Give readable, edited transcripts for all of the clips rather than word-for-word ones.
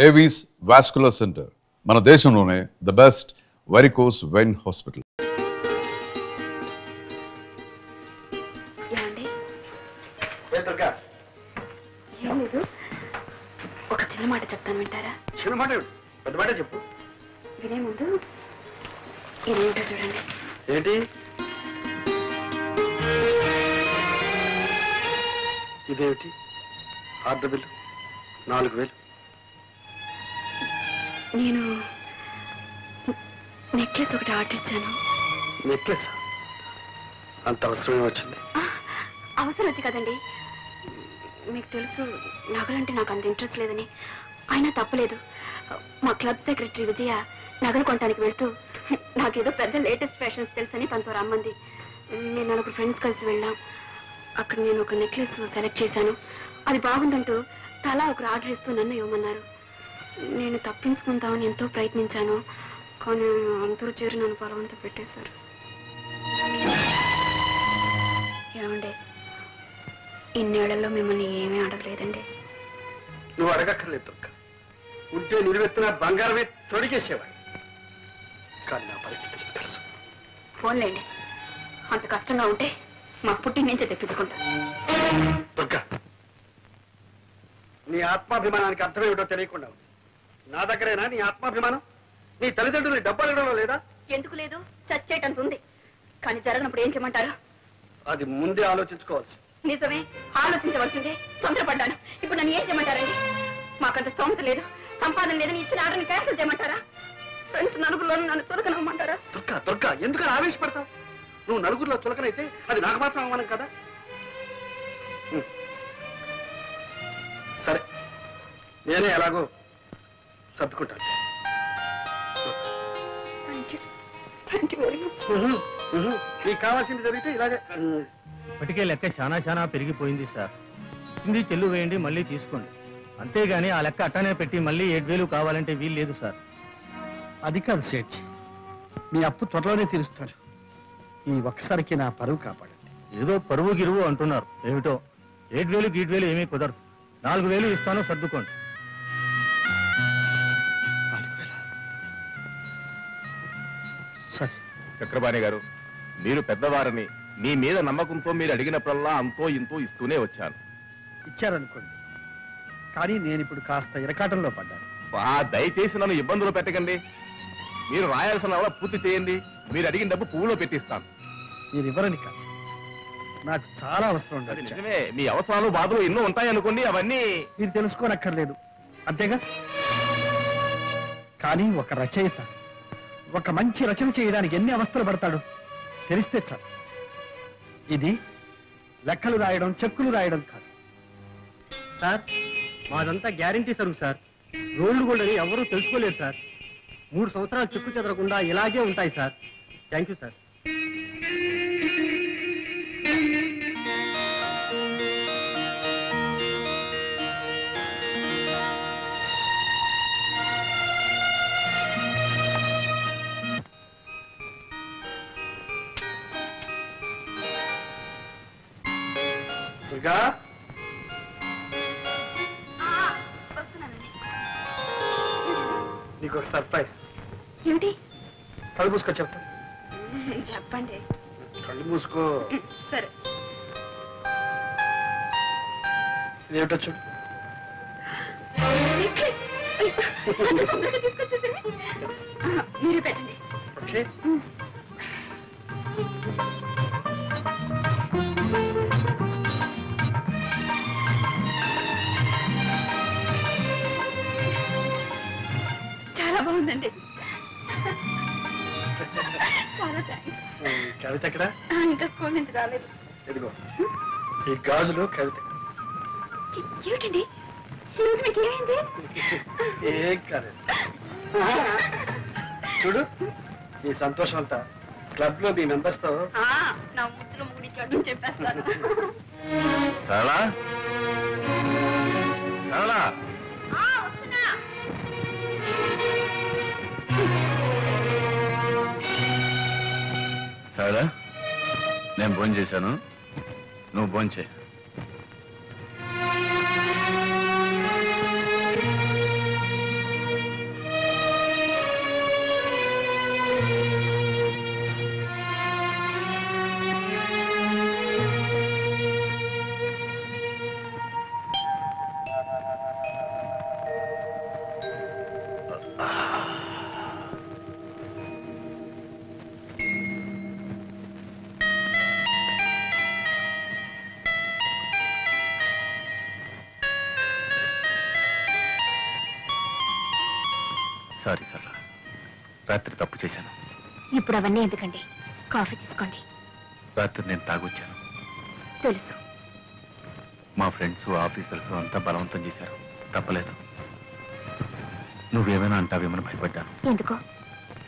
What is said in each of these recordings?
Avis vascular centre మన దేశంలోనే the best varicose vein hospital. ఒక చిన్న మాట చెప్తాను, వింటారా? చిన్న మాట పెద్ద మాట చెప్పు. వినే ముందు ఇదేంటో చూడండి. ఏంటి ఇదేమిటి? Order bill 4000. నేను నెక్లెస్ ఒకటి ఆర్డర్ ఇచ్చాను. నెక్లెస్ అంత అవసరమే వచ్చింది? అవసరం వచ్చి కదండి, మీకు తెలుసు నగలంటే నాకు అంత ఇంట్రెస్ట్ లేదని. అయినా తప్పలేదు. మా క్లబ్ సెక్రటరీ విజయ నగలు కొనడానికి వెళ్తూ నాకేదో పెద్ద లేటెస్ట్ ఫ్యాషన్స్ తెలుసని తనతో రమ్మంది. నేను నలుగురు ఫ్రెండ్స్ కలిసి వెళ్ళాం. అక్కడ నేను ఒక నెక్లెస్ సెలెక్ట్ చేశాను. అది బాగుందంటూ తలా ఒకరు ఆర్డర్ ఇస్తూ నన్ను ఇవ్వమన్నారు. నేను తప్పించుకుందామని ఎంతో ప్రయత్నించాను, కానీ అందరూ చేరి నన్ను బలవంతం పెట్టేశారు. ఏమండి, ఇన్నేళ్లలో మిమ్మల్ని ఏమీ అడగలేదండి. నువ్వు అడగక్కర్లేదు దుర్గ. ఉంటే నిలువెత్తిన బంగారమే తొడిగేసేవాడి. కానీ నా పరిస్థితి తెలుసు. ఫోన్లేండి, అంత కష్టంగా ఉంటే మా పుట్టి నుంచే తెప్పించుకుంటా. దుర్గ, నీ ఆత్మాభిమానానికి అర్థమేమిటో తెలియకుండా ఉంది. నా దగ్గరేనా నీ ఆత్మాభిమానం? నీ తల్లిదండ్రులు డబ్బు అడగడంలో లేదా? ఎందుకు లేదు, చచ్చేటంత ఉంది. కానీ జరగనప్పుడు ఏం చేయమంటారు? అది ముందే ఆలోచించుకోవాల్సి. నిజమే, ఆలోచించవలసిందే. తొందరపడ్డాను. ఇప్పుడు నన్ను ఏం చేయమంటారండి? మాకంత స్తోమత లేదు, సంపాదన లేదని ఇచ్చిన ఆర్డర్ని క్యాన్సిల్ చేయమంటారా? ఫ్రెండ్స్ నలుగురిలో నన్ను చులకనమ్మంటారా? దుర్గ దుర్గ, ఎందుకు ఆవేశపడతావు? నువ్వు నలుగురిలో చులకనైతే అది నాకు మాత్రం అవమానం కదా. సరే, నేనే ఎలాగో సర్దుకుంటాను. నీకు కావాల్సింది జరిగితే ఇలాగే. ఇప్పటికే లెక్క చాలా పెరిగిపోయింది సార్. ఇచ్చింది చెల్లు వేయండి, మళ్ళీ తీసుకోండి. అంతేగాని ఆ లెక్క అట్టానే పెట్టి మళ్ళీ 7000 కావాలంటే వీలు లేదు సార్. అది కాదు సేఠ్, మీ అప్పు త్వరలోనే తీరుస్తాను. ఈ ఒక్కసారికి నా పరువు కాపాడండి. ఏదో పరువు గిరువు అంటున్నారు, ఏమిటో 7000 గీట్వేలు ఏమీ కుదరదు. 4000 ఇస్తాను, సర్దుకోండి. 4000? సరే. చక్రపాణి గారు, మీరు పెద్దవారని మీ మీద నమ్మకంతో మీరు అడిగినప్పుడల్లా అంతో ఇంతో ఇస్తూనే వచ్చాను. ఇచ్చారనుకోండి, కానీ నేను ఇప్పుడు కాస్త ఇరకాటంలో పడ్డాను. దయచేసి నన్ను ఇబ్బందులు పెట్టకండి. మీరు రాయాల్సిన వల్ల పూర్తి చేయండి. మీరు అడిగిన డబ్బు పువ్వులో పెట్టిస్తాను. మీరు ఇవ్వరని కాదు, నాకు చాలా అవసరం ఉండదు. నిజమే, మీ అవసరాలు బాధలు ఎన్నో ఉంటాయనుకోండి, అవన్నీ మీరు తెలుసుకోనక్కర్లేదు, అంతేగా. కానీ ఒక రచయిత ఒక మంచి రచన చేయడానికి ఎన్ని అవస్థలు పడతాడు తెలిస్తే చాలు. ఇది లెక్కలు రాయడం, చెక్కులు రాయడం కాదు సార్. మాదంతా గ్యారంటీ సరుకు సార్. రోల్డ్ గోల్డ్ అని ఎవరూ తెలుసుకోలేరు సార్. 3 సంవత్సరాలు చెక్కు చెదరకుండా ఇలాగే ఉంటాయి sir. Thank you sir. Durga, నీకు ఒక సర్ప్రైజ్. ఏమిటి? కళ్ళు మూసుకో, చెప్తా. చెప్పండి. కళ్ళు మూసుకో. సరే. ఇదేమిటో చూడు. మీరే పెట్టండి. ఓకే. చాలా బాగుందండి. చాలా థ్యాంక్స్. కవిత ఎక్కడ? ఇంకా స్కూల్ నుంచి రాలేదు. ఇదిగో ఈ గాజులు కవిత. ఏమిటండి మీకు ఏమైంది? ఏం కాలేదు. చూడు, ఈ సంతోషం అంతా క్లబ్ లో మీ మెంబర్స్ తో నా ముద్దులో ముడిచాడు చెప్పేస్తాను. సరళా, సరళా, సరళా, నేను భోజనం చేశాను, నువ్వు భోజనం చేయి. సారీ సరళ, రాత్రి తప్పు చేశాను. ఇప్పుడు అవన్నీ ఎందుకండి, కాఫీ తీసుకోండి. రాత్రి నేను తాగొచ్చాను. తెలుసు. మా ఫ్రెండ్స్ ఆఫీసర్స్ అంతా బలవంతం చేశారు, తప్పలేదు. నువ్వేమైనా అంటావేమని భయపడ్డాను. ఎందుకో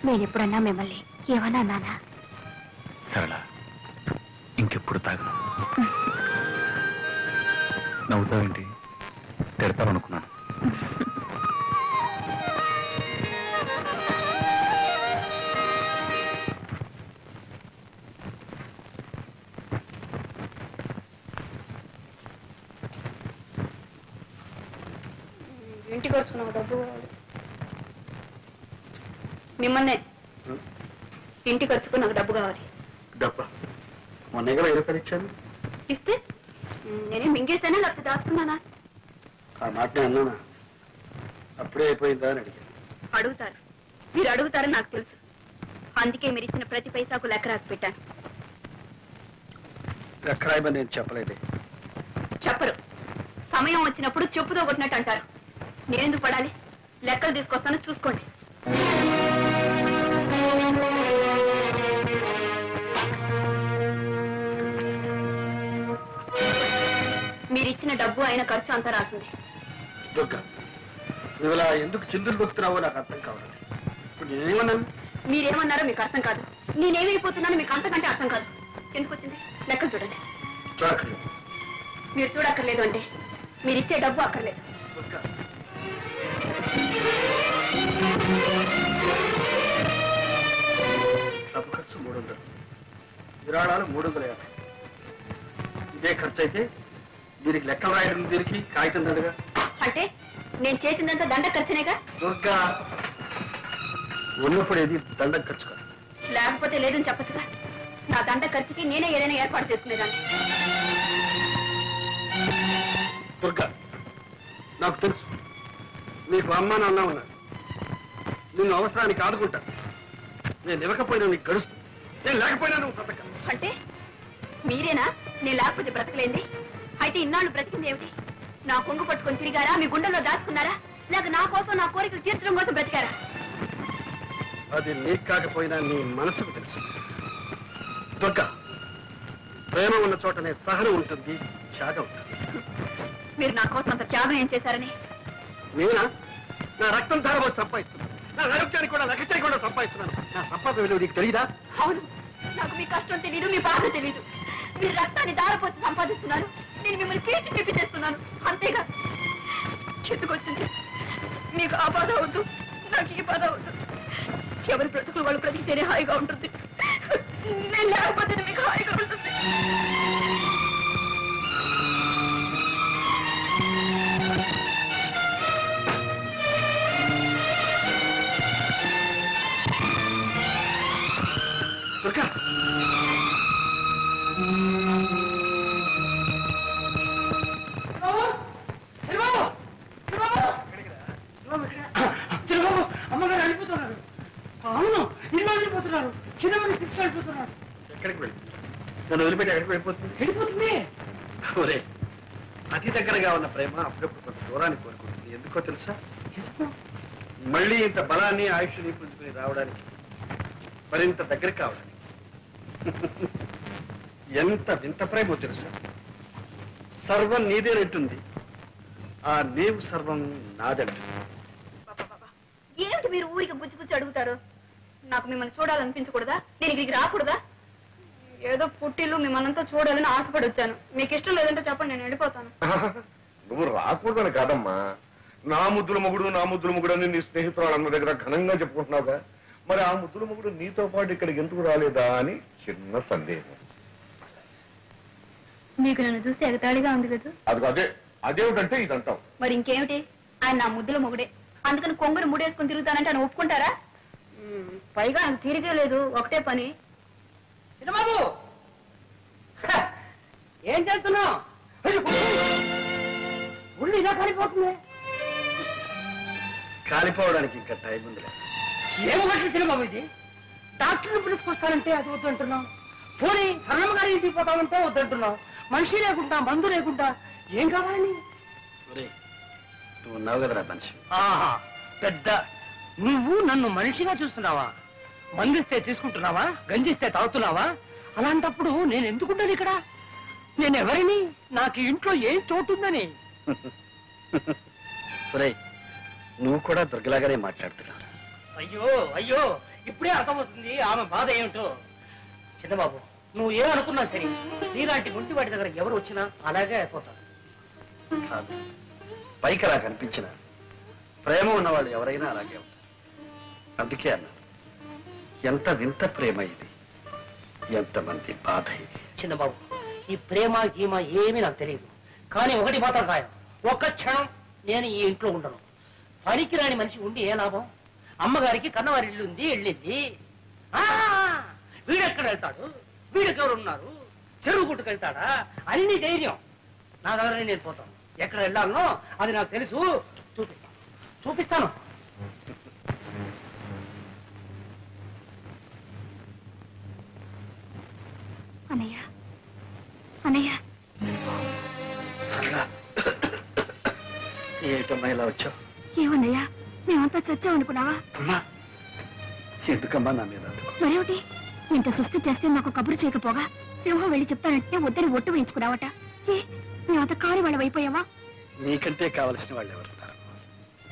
నేను ఎప్పుడన్నా మిమ్మల్ని ఏమన్నా అన్నానా? సరళ, ఇంకెప్పుడు తాగను. నవ్వుతావేంటి? తిడతావనుకున్నాను. ఇంటికి వచ్చుకున్నావు డబ్బు మిమ్మల్నే ఇంటికి వచ్చుకు నాకు డబ్బు కావాలి. డబ్బా మొన్న కూడా 20 రూపాయలు ఇచ్చాను. ఇస్తే నేనే మింగేసానా లేకపోతే దాచుకున్నానా? ఆ మాట అన్నానా? అప్పుడే అయిపోయిందా అని అడిగాను. అడుగుతారు, మీరు అడుగుతారని నాకు తెలుసు. అందుకే మీరు ఇచ్చిన ప్రతి పైసాకు లెక్క రాసి పెట్టాను. లెక్క రాయమని నేను చెప్పలేదే. చెప్పరు. సమయం వచ్చినప్పుడు చెప్పుతో కొట్టినట్టు అంటారు. నేనెందుకు పడాలి? లెక్కలు తీసుకొస్తాను, చూసుకోండి. మీరిచ్చిన డబ్బు అయిన ఖర్చు అంతా రాసింది. దుర్గా, నువ్వు ఇలా ఎందుకు చిందులు దొక్కుతున్నావో నాకు అర్థం కావాలి. ఇప్పుడు నేనేమన్నాను? మీరేమన్నారో మీకు అర్థం కాదు, నేనేమైపోతున్నానో మీకు అంతకంటే అర్థం కాదు. ఎందుకు వచ్చింది? లెక్కలు చూడండి. చూడక్కర్లేదు. మీరు చూడక్కర్లేదు అంటే మీరిచ్చే డబ్బు అక్కర్లేదు. దుర్గా, డబ్బు ఖర్చు 300, విరాళాలు 350. ఇదే ఖర్చు అయితే దీనికి లెక్కలు రాయడం దీనికి కాగితం దండగా. అంటే నేను చేసిందంతా దండ ఖర్చునేగా? దుర్గా, ఉన్నప్పుడు ఏది దండం ఖర్చు కాదు. లేకపోతే లేదని చెప్పచ్చుగా. నా దండ ఖర్చుకి నేనే ఏదైనా ఏర్పాటు చేసుకునేదాన్ని. దుర్గా, నాకు తెలుసు నీకు అమ్మ నాన్న ఉన్నారు. నిన్ను అవసరానికి ఆదుకుంటా. నేను ఇవ్వకపోయినా నీకు గడుస్తు, నేను లేకపోయినా నువ్వు బ్రతక. అంటే మీరేనా నేను లేకపోతే బ్రతకలేంది? అయితే ఇన్నాళ్ళు బ్రతికింది ఏమిటి? నా కొంగు పట్టుకొని తిరిగారా? మీ గుండెల్లో దాచుకున్నారా? లేక నా కోసం నా కోరికలు తీర్చడం కోసం బ్రతికారా? అది నీకు కాకపోయినా నీ మనసుకు తెలుసు. దుర్గా, ప్రేమ ఉన్న చోటనే సహనం ఉంటుంది, త్యాగం ఉంటుంది. మీరు నా కోసం అంత త్యాగం ఏం చేశారని? నేనా? నా రక్తం ధారపోసి సంపాదిస్తున్నాను. నా ఆరోగ్యానికి కూడా లెక్క చేయకుండా సంపాదిస్తున్నాను. నా సంపాదన విలువ నీకు తెలియదా? అవును, నాకు మీ కష్టం తెలీదు, మీ బాధ తెలీదు. మీరు రక్తాన్ని దారపోసి సంపాదిస్తున్నారు, నేను మిమ్మల్ని పీల్చి పిప్పి చేస్తున్నాను, అంతేగా. చెట్టుకొచ్చింది. మీకు ఆ బాధ అవద్దు, నాకు ఈ బాధ అవద్దు. ఎవరి బ్రతుకులు వాళ్ళు బ్రతికితేనే హాయిగా ఉంటుంది. నేను లేకపోతే మీకు హాయిగా ఉంటుంది. దుర్గా, చిన్నబాబు, అమ్మగారు వెళ్ళిపోతున్నారు. అవును, ఇల్లు వెళ్ళిపోతున్నారు. చిన్నబాబు తీసుకెళ్ళిపోతున్నారు. ఎక్కడికి వెళ్ళి నన్ను వదిలిపెట్టి ఎక్కడికి వెళ్ళిపోతుంది? వెళ్ళిపోతుంది. ఒరే, అతి దగ్గరగా ఉన్న ప్రేమ అప్పుడప్పుడు కొంత దూరాన్ని కోరుకుంటుంది. ఎందుకో తెలుసా? మళ్ళీ ఇంత బలాన్ని ఆయుష్ని పుంజుకుని రావడానికి, మరింత దగ్గర కావడానికి. ఎంత వింత ప్రేమో తెలుసా? సర్వం నీదేనంటుంది, ఆ నీవు సర్వం నాదంటుంది. ఏమిటి మీరు ఊరికి బుజ్జి బుజ్జి అడుగుతారు? నాకు మిమ్మల్ని చూడాలనిపించకూడదా? నేను ఇక్కడికి రాకూడదా? ఏదో పుట్టిల్లు మిమ్మల్నంతా చూడాలని ఆశపడి వచ్చాను. మీకు ఇష్టం లేదంటే చెప్పండి, నేను వెళ్ళిపోతాను. నువ్వు రాకూడదని కాదమ్మా, నా ముద్దుల మొగుడు అని నీ స్నేహితురాలు అన్న దగ్గర ఘనంగా చెప్పుకుంటున్నావుగా. మరి ఆ ముద్దుల మొగుడు నీతో పాటు ఇక్కడికి ఎందుకు రాలేదా అని చిన్న సందేహం. మీకు నన్ను చూస్తే ఎగతాళిగా ఉంది కదా? అదే అదేమిటంటే ఇదంటావు. మరి ఇంకేమిటి? ఆయన నా ముద్దుల మొగుడే, అందుకని కొంగుని ముడేసుకుని తిరుగుతానంటే ఆయన ఒప్పుకుంటారా? పైగా ఆయన తిరిగే లేదు, ఒకటే పని. చిన్నబాబు, ఏం చేస్తున్నావు? ఉళ్ళు ఇలా కాలిపోతుంది. కాలిపోవడానికి ఇంకా టైం ఉందిలే. ఏం మాటలు చిన్నబాబు ఇది? డాక్టర్ని పిలుచుకొస్తానంటే అది వద్దంటున్నావు. పోనీ సరళమ్మ గారి ఇంటికి పోతామంటే వద్దంటున్నావు. మనిషి లేకుండా, మందు లేకుండా ఏం కావాలని? ఒరే, నువ్వు ఉన్నావు కదరా మనిషి. ఆహా, పెద్ద నువ్వు నన్ను మనిషిగా చూస్తున్నావా? మందిస్తే తీసుకుంటున్నావా? గంజిస్తే తాగుతున్నావా? అలాంటప్పుడు నేను ఎందుకుంటాను ఇక్కడ? నేను ఎవరిని? నాకు ఇంట్లో ఏం చోటుందని? నువ్వు కూడా దుర్గలాగానే మాట్లాడుతున్నావు. అయ్యో అయ్యో, ఇప్పుడే అర్థమవుతుంది ఆమె బాధ ఏమిటో. చిన్నబాబు, నువ్వు ఏమనుకున్నా సరే, నీలాంటి గుంటి వాటి దగ్గర ఎవరు వచ్చినా అలాగే అయిపోతారు. కాదు, పైకి అలా కనిపించిన ప్రేమ ఉన్నవాళ్ళు ఎవరైనా అలాగే ఉంటారు. అందుకే అన్నా, ఎంత వింత ప్రేమ ఇది, ఎంతమంది బాధ ఇది. చిన్నబాబు, ఈ ప్రేమ గీమ ఏమీ నాకు తెలియదు. కానీ ఒకటి మాత్రం ఖాయం, ఒక్క క్షణం నేను ఈ ఇంట్లో ఉండను. పనికిరాని మనిషి ఉండి ఏ లాభం? అమ్మగారికి కన్నవారి ఇల్లు ఉంది, వెళ్ళింది. వీడెక్కడ వెళ్తాడు? వీడెవరున్నారు? చెరువు గుట్టుకెళ్తాడా? అన్ని ధైర్యం నా దగ్గర. నేను పోతాను. ఎక్కడ వెళ్ళాలనో అది నాకు తెలుసు. చూపిస్తాను. అన్నయ్య, అన్నయ్య. ఏమిటమ్మా ఇలా వచ్చావు? ఏమన్నయ్యా, మేమంతా చచ్చాం అనుకున్నావా? అమ్మా, ఎందుకమ్మా నా మీద? మరేమిటి, ఇంత సుస్థి చేస్తే నాకు కబురు చేయకపోగా సింహం వెళ్ళి చెప్తానంటే వద్దని ఒట్టు వేయించుకున్నావట. మేమంత కాని వాళ్ళం అయిపోయావా? నీకంటే కావలసిన వాళ్ళు ఎవరున్నారు?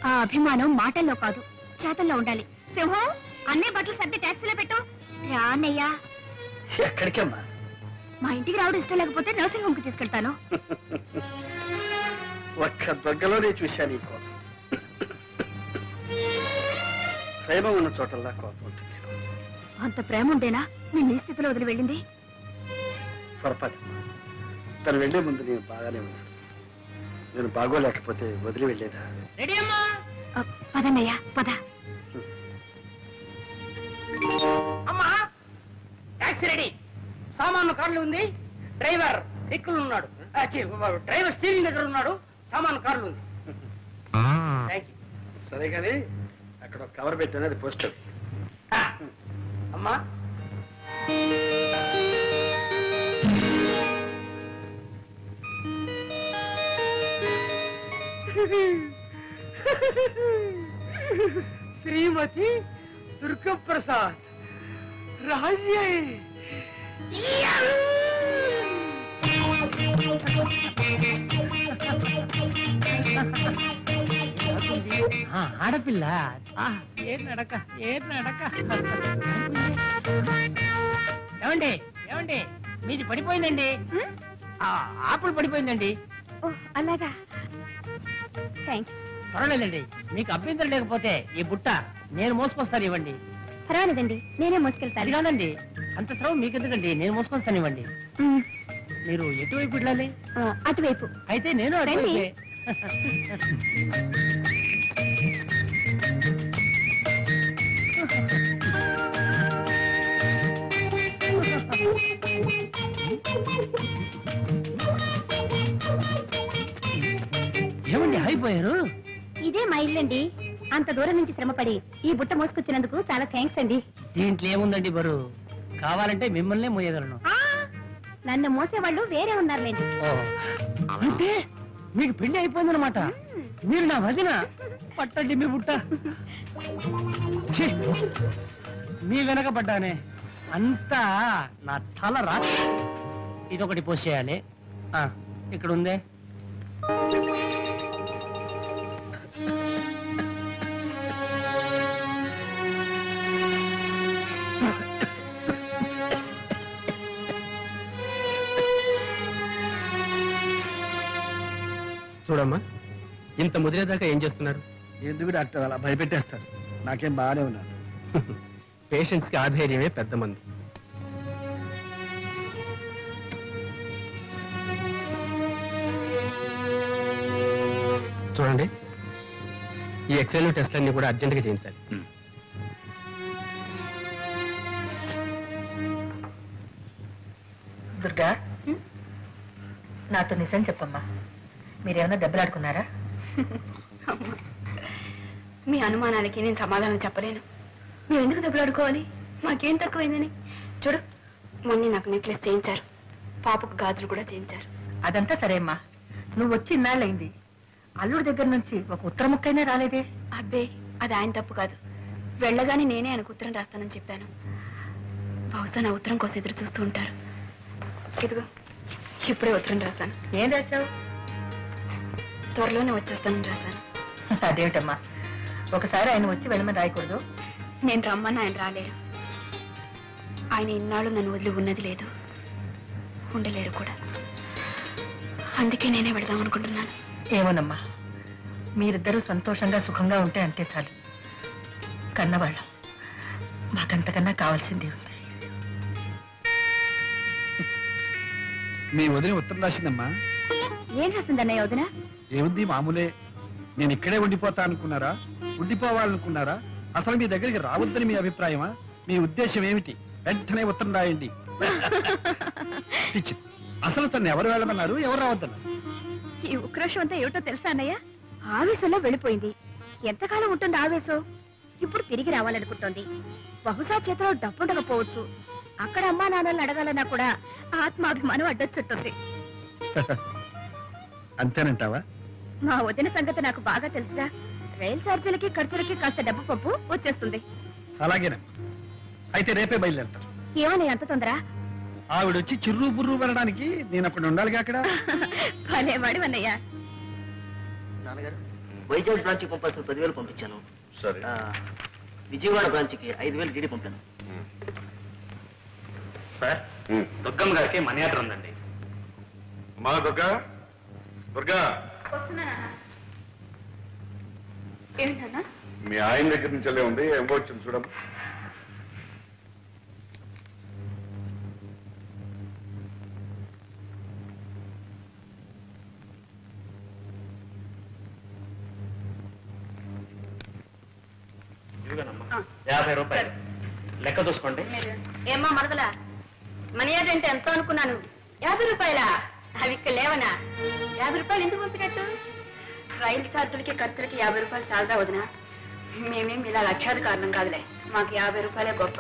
ఆ అభిమానం మాటల్లో కాదు, చేతల్లో ఉండాలి. సింహం, అన్నీ బట్టలు సర్ది ట్యాక్సీలో పెట్టు. రా అన్నయ్యా. ఎక్కడికమ్మా? మా ఇంటికి రావడం ఇష్టం లేకపోతే నర్సింగ్ హోమ్కి తీసుకెళ్తాను. ఒక్క దగ్గరలోనే చూశాను ఈ కోపం. ప్రేమ ఉన్న చోటల్లా కోపం ఉంటుంది. అంత ప్రేమ ఉంటేనా నీ స్థితిలో వదిలి వెళ్ళింది? పొరపాటు. తను వెళ్లే ముందు నేను బాగానే ఉన్నాను. నేను బాగోలేకపోతే వదిలి వెళ్ళేదా? పదన్నయ్యా, పద. అమ్మా, టాక్సీ రెడీ. సామాను కార్లు ఉంది. డ్రైవర్ దిక్కులు ఉన్నాడు. డ్రైవర్ స్టీరింగ్ దగ్గర ఉన్నాడు. సామాను కార్లు ఉంది. సరే కానీ అక్కడ ఒక కవర్ పెట్టాను, అది పోస్టర్. అమ్మా, శ్రీమతి దుర్గప్రసాద్ రాజ్య. ఆడపిల్ల ఏ నడక, ఏ నడక. ఏమండి, ఏమండి, మీది పడిపోయిందండి. ఆపులు పడిపోయిందండి. అలాగా, థ్యాంక్స్. పర్వాలేదండి, మీకు అభ్యంతరం లేకపోతే ఈ బుట్ట నేను మోసుకొస్తాను, ఇవ్వండి. పర్వాలేదండి, నేనే మోసుకెళ్తాను. అది కాదండి, అంత శ్రమ మీకెందుకండి, నేను మోసుకొస్తాను, ఇవ్వండి. మీరు ఎటువైపు వెళ్ళాలి? అటువైపు. అయితే నేను అటువైపే. ఏమండి అయిపోయారు? ఇదే మా ఇల్లండి. అంత దూరం నుంచి శ్రమపడి ఈ బుట్ట మోసుకొచ్చినందుకు చాలా థ్యాంక్స్ అండి. దీంట్లో ఏముందండి బరువు? కావాలంటే మిమ్మల్నే మోయగలను. నన్ను మోసేవాళ్ళు వేరే ఉన్నారులేండి. అంటే మీకు పెళ్లి అయిపోయిందనమాట. మీరు నా వదిన. పట్టండి మీ బుట్ట. మీ వెనకబడ్డానే, అంతా నా తల రా. ఇదొకటి పోసేయాలి. ఇక్కడ ఉందే. చూడమ్మా, ఇంత ముదిరేదాకా ఏం చేస్తున్నారు? ఎందుకు డాక్టర్ అలా భయపెట్టేస్తారు? నాకేం బాగానే ఉన్నాను. పేషెంట్స్ కి ఆధైర్యమే పెద్ద మంది. చూడండి, ఈ ఎక్స్రేలు టెస్ట్లన్నీ కూడా అర్జెంటుగా చేయించాలి. దుర్గా, నాతో నిజం చెప్పమ్మా, మీరేమన్నా దెబ్బలాడుకున్నారా? మీ అనుమానాలకి నేను సమాధానం చెప్పలేను. మేము ఎందుకు దెబ్బలాడుకోవాలి? మాకేం తక్కువైందని. చూడు, మొన్న నాకు నెక్లెస్ చేయించారు, పాపకు గాజులు కూడా చేయించారు. అదంతా సరే అమ్మా, నువ్వు వచ్చి ఇన్నాళ్ళయింది. అల్లుడి దగ్గర నుంచి ఒక ఉత్తర ముక్కైనా రాలేదే? అబ్బే, అది ఆయన తప్పు కాదు. వెళ్ళగానే నేనే ఆయనకు ఉత్తరం రాస్తానని చెప్పాను. బహుశా నా ఉత్తరం కోసం ఎదురు చూస్తూ ఉంటారు. ఇదిగో ఇప్పుడే ఉత్తరం రాశాను. ఏం రాశావు? త్వరలోనే వచ్చేస్తానని రాశాను. అదేమిటమ్మా, ఒకసారి ఆయన వచ్చి వెళ్ళమని రాయకూడదు? నేను రమ్మని ఆయన రాలేరు. ఆయన ఇన్నాళ్ళు నన్ను వదిలి ఉన్నది లేదు, ఉండలేరు కూడా. అందుకే నేనే వెళదాం అనుకుంటున్నాను. ఏమోనమ్మా, మీరిద్దరూ సంతోషంగా సుఖంగా ఉంటే అంతే చాలు. కన్నవాళ్ళం, మాకంతకన్నా కావాల్సింది ఉంది. మీ వదిన ఉత్తరం రాసిందమ్మా. ఏం రాసిందన్నయ్య వదిన? ఏముంది, మామూలే. నేను ఇక్కడే ఉండిపోతా అనుకున్నారా, ఉండిపోవాలనుకున్నారా, అసలు మీ దగ్గరికి రావద్దని మీ అభిప్రాయమా? మీ ఉద్దేశం ఏమిటి? వెంటనే ఉత్తరం రాయండి. అసలు తను ఎవరు వెళ్ళమన్నారు, ఎవరు రావద్దన్నారు? ఈ ఉక్రోషం అంతా ఏమిటో తెలుసా అన్నయ్య? ఆవేశంలో వెళ్ళిపోయింది. ఎంతకాలం ఉంటుంది ఆవేశం? ఇప్పుడు తిరిగి రావాలనుకుంటోంది. బహుశా చేతిలో డబ్బుండకపోవచ్చు. అక్కడ అమ్మా నాన్నల్ని అడగాలన్నా కూడా ఆత్మాభిమానం అడ్డొచ్చుంటుంది. అంతేనంటావా? మా వదిన సంగతి నాకు బాగా తెలుసుగా. రైలు ఛార్జీలకి ఖర్చులకి కాస్త డబ్బు పప్పు వచ్చేస్తుంది. అలాగేనమ్మా, అయితే రేపే బయలుదేరతాను. ఏమని అంత తొందర? ఆవిడొచ్చి చిర్రు బుర్రు పడడానికి నేను అక్కడ ఉండాలిగా. అక్కడ భలేవాడు అన్నయ్య. నాన్నగారు, వైజాగ్ బ్రాంచ్ కి పంపాల్సిన 10,000 పంపించాను. సరే. విజయవాడ బ్రాంచ్ కి 5,000 డీడీ పంపాను. సార్, దుర్గమ్మ గారికి మనీ ఆర్డర్ ఉందండి. మా దుర్గా, దుర్గా, ఏంటన్నా? మీ ఆయన దగ్గర నుంచి వెళ్ళే ఉంది, ఏమో వచ్చింది చూడమ్మా. ఇదిగోనమ్మా, 50 రూపాయలు లెక్క చూసుకోండి. ఏమ్మా మరదలా, మనీ ఆర్డర్ అంటే ఎంత అనుకున్నాను? 50 రూపాయలా? అవి ఇక్కడ లేవనా? 50 రూపాయలు ఎందుకు పంపినట్టు? రైలు ఛార్జీలకి ఖర్చులకి 50 రూపాయలు చాలదా వదినా? మేమేం ఇలా లక్షాది కారణం కాదులే. మాకు 50 రూపాయలే గొప్ప.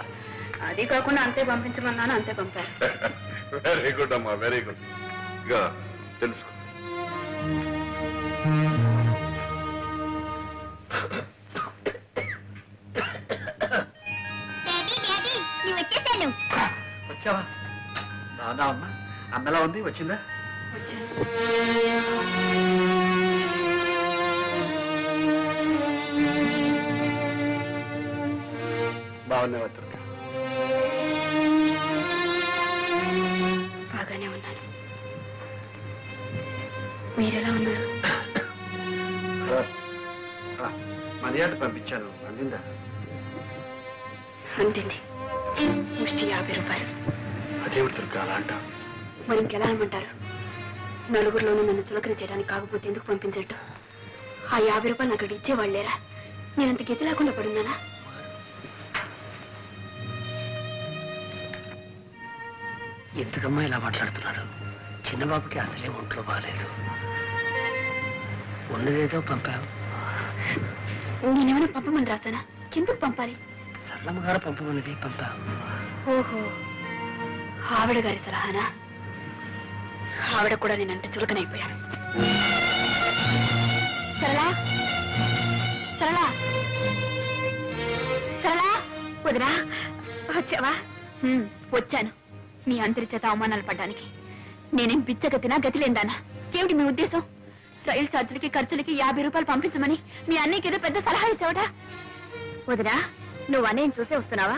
అది కాకుండా అంతే పంపించమన్నాను, అంతే పంపారు. వెరీ గుడ్ అమ్మా, వెరీ గుడ్. ఇక తెలుసుకో. వచ్చావా? బాగున్నా అమ్మా? అన్నలా ఉంది, వచ్చిందా? బాగున్నావా దుర్గా? బాగానే ఉన్నాను. మీరెలా ఉన్నారు? మర్యాద పంపించాను, అందిందా? అంతింది. ముష్టి 50 రూపాయలు. అదేమిటి దుర్గా అలా అంటావు? మరి ఇంకెలా అనమంటారు? నలుగురిలోనూ నన్ను చులకన చేయడానికి కాకపోతే ఎందుకు పంపించట్టు? ఆ 50 రూపాయలు నాకు అక్కడ ఇచ్చేవాళ్ళేరా? నేనంత గతి లేకుండా పడున్నానా? ఎందుకమ్మా ఇలా మాట్లాడుతున్నారు? చిన్నబాబుకి అసలే ఒంట్లో బాగాలేదు. ఉన్నదేదో పంపావు. నేనేమైనా పంపమని రాసానా? ఎందుకు పంపాలి? సరళమ్మ గారు పంపమన్నది పంపావు. ఓహో, ఆవిడ గారి సలహానా? ఆవిడ కూడా నేనంటే చులకనైపోయాను. సరళా, సరళా, సరళా, వదినా వచ్చావా? వచ్చాను. మీ అందరి చేత అవమానాలు పడ్డానికి. నేనేం బిచ్చగతినా, గతి లేదానా? ఏమిటి మీ ఉద్దేశం? రైలు ఛార్జీలకి ఖర్చులకి 50 రూపాయలు పంపించమని మీ అన్నయ్యకి ఏదో పెద్ద సలహా ఇచ్చావట. వదినా, నువ్వు అన్నయ్యని చూసే వస్తున్నావా?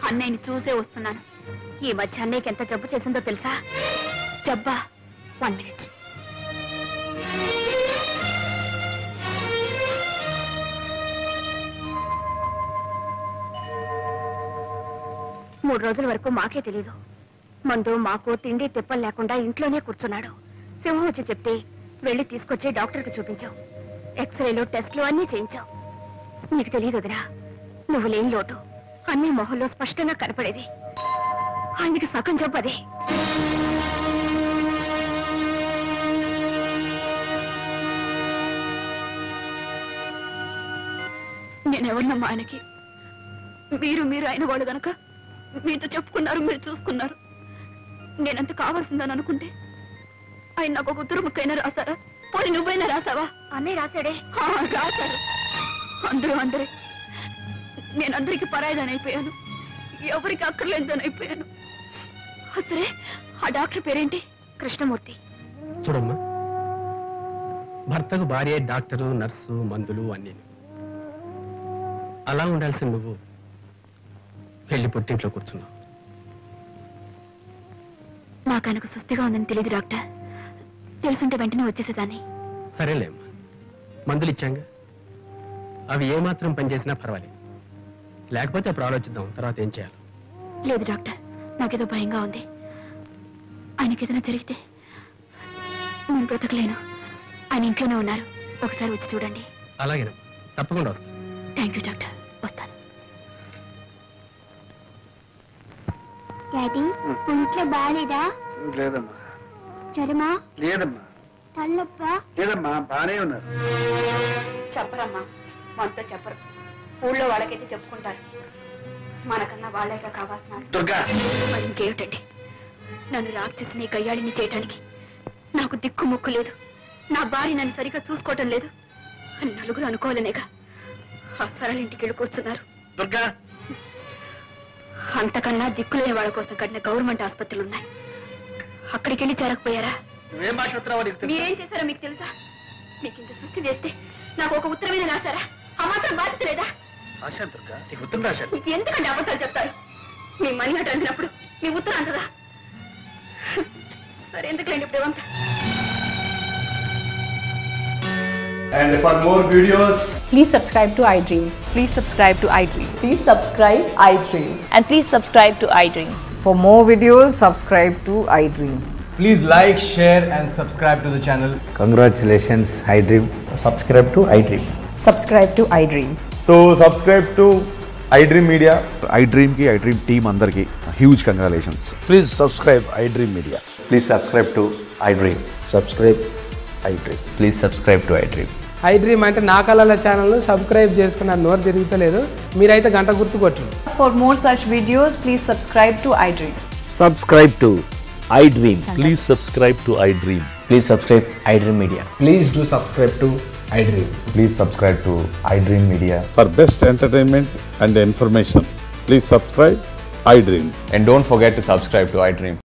అన్నయ్యని చూసే వస్తున్నాను. ఈ మధ్య అన్నయ్యకి ఎంత జబ్బు చేసిందో తెలుసా? జబ్బా? 1 మినిట్. మూడు రోజుల వరకు మాకే తెలీదు. మందు మాకు తిండి తిప్పలు లేకుండా ఇంట్లోనే కూర్చున్నాడు. సింహం వచ్చి చెప్తే వెళ్ళి తీసుకొచ్చి డాక్టర్కి చూపించావు. ఎక్స్రేలు టెస్ట్లు అన్నీ చేయించావు. నీకు తెలియదు వదినా, నువ్వు లేని లోటు అన్ని మొహంలో స్పష్టంగా కనపడేది. ఆయనకి సగం జబ్బు అదే. నేనెవరినమ్మా ఆయనకి? మీరు అయిన వాళ్ళు గనక మీతో చెప్పుకున్నారు, మీరు చూసుకున్నారు. నేనంత కావాల్సిందని అనుకుంటే ఆయన నాకు ఒక ఉత్తరం ముక్కైనా రాశారా? పోనీ నువ్వైనా రాసావా? అన్నయ్య రాశాడే. రాశారు. అందరూ నేను అందరికి పరాయిదాని అయిపోయాను, ఎవరికి అక్కర్లేదని అయిపోయాను. అసలే ఆ డాక్టర్ పేరేంటి? కృష్ణమూర్తి. చూడమ్మా, భర్తకు భార్య డాక్టరు, నర్సు, మందులు అన్నీ. అలా ఉండాల్సిన నువ్వు వెళ్ళి పుట్టింట్లో కూర్చున్నావు. నాకు ఆయనకు సుస్థిగా ఉందని తెలియదు డాక్టర్. తెలుసుంటే వెంటనే వచ్చేసేదాన్ని. సరేలేమ్మా, మందులు ఇచ్చాంగా, అవి ఏమాత్రం పనిచేసినా పర్వాలేదు. లేకపోతే అప్పుడు ఆలోచిద్దాం తర్వాత ఏం చేయాలి. లేదు డాక్టర్, నాకేదో భయంగా ఉంది. ఆయనకి ఏదైనా జరిగితే నేను బ్రతకలేను. ఆయన ఇంట్లోనే ఉన్నారు, ఒకసారి వచ్చి చూడండి. అలాగేనమ్మా, తప్పకుండా వస్తాను. థ్యాంక్ యూ డాక్టర్, వస్తాను. డాడీ, ఇంట్లో బాగాలేదా? లేదమ్మా. జ్వరమా? లేదమ్మా. తలనొప్ప? లేదమ్మా, బానే ఉన్నారు. చెప్పరమ్మా, మనతో చెప్పరు. ఊళ్ళో వాళ్ళకైతే చెప్పుకుంటారు, మనకన్నా వాళ్ళేగా కావాల్సిన. దుర్గా, మరి ఇంకేమిటండి, నన్ను రాక్షసిని గయ్యాళిని చేయటానికి నాకు దిక్కు ముక్కు లేదు. నా భార్య నన్ను సరిగ్గా చూసుకోవటం లేదు అని నలుగురు అనుకోవాలనేగా ఆ సరళ ఇంటికి వెళ్ళి కూర్చున్నారు. దుర్గా, అంతకన్నా దిక్కులేని వాళ్ళ కోసం కట్టిన గవర్నమెంట్ ఆసుపత్రులు ఉన్నాయి, అక్కడికి వెళ్ళి చేరకపోయారా? నువ్వేం మాట్లాడుతున్నావో నీకు తెలుసా? మీరేం చేశారో మీకు తెలుసా? మీకు ఇంత సృష్టి చేస్తే నాకు ఒక ఉత్తరమైన రాశారా? ఆ మాత్రం బాధ్యత లేదా? ఆశా దుర్గా, నీకు ఉత్తరం రాశాను. మీకు ఎందుకంటే అబద్ధాలు చెప్తారు? మీ మనీ అటు అందినప్పుడు మీ ఉత్తరం అంతదా? సరే, ఎందుకులేండి ఇప్పుడు ఇవంతా. And for more videos, Please subscribe to iDream. Please subscribe to iDream. Please subscribe iDream. And please subscribe to iDream. For more videos, subscribe to iDream. please like, share and subscribe to the channel. Congratulations, iDream. Subscribe to iDream. Subscribe to iDream. So subscribe to iDream Media. iDream ki iDream team andarki huge congratulations. Please subscribe iDream Media. Please subscribe to iDream. Subscribe iDream. Please subscribe to iDream. iDream అంటే నా కళల channel subscribe చేసుకున్న నోరు తిరుగుతలేదు, మీరైతే గంట గుర్తు కొట్టండి. For more such videos, please subscribe to iDream. Subscribe to iDream. Please subscribe to iDream. Please subscribe iDream Media. Please do subscribe to iDream. Please subscribe to iDream Media. For best entertainment and information, please subscribe iDream. And don't forget to subscribe to iDream.